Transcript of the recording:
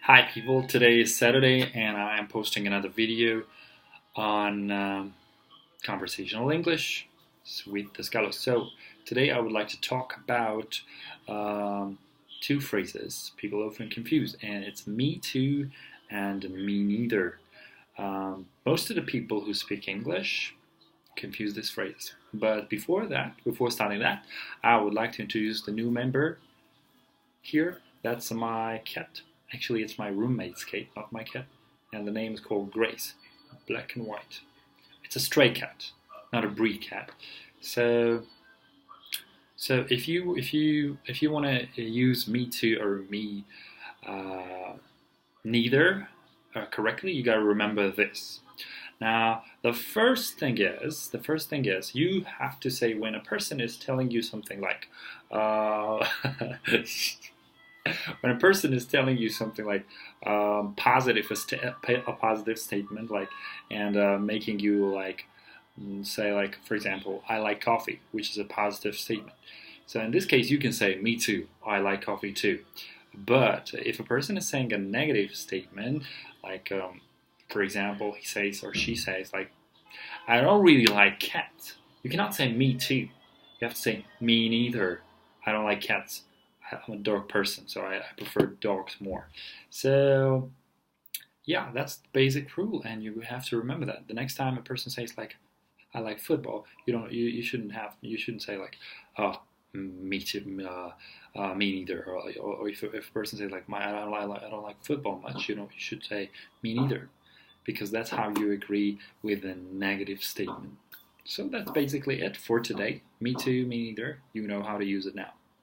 Hi people, today is Saturday and I am posting another video on conversational English with Daskalos. So today I would like to talk about two phrases people often confuse, and it's me too and me neither. Most of the people who speak English confuse this phrase. But before starting that, I would like to introduce the new member here. That's my cat. Actually, it's my roommate's cat, not my cat. And the name is called Grace, black and white. It's a stray cat, not a breed cat. So, if you want to use me too or me neither correctly, you gotta remember this. Now, the first thing is, you have to say when a person is telling you something like, when a person is telling you something like a positive statement, like, and making you like say, like, for example, I like coffee, which is a positive statement. So in this case, you can say me too, I like coffee too. But if a person is saying a negative statement, like for example, he says or she says like, I don't really like cats. You cannot say me too. You have to say me neither. I don't like cats. I'm a dog person, so I prefer dogs more. So yeah, that's the basic rule, and you have to remember that. The next time a person says like, I like football, you shouldn't say like, oh, me too, me neither, or if a person says like, I don't like football much, you should say me neither, because that's how you agree with a negative statement. So that's basically it for today. Me too, me neither. You know how to use it now.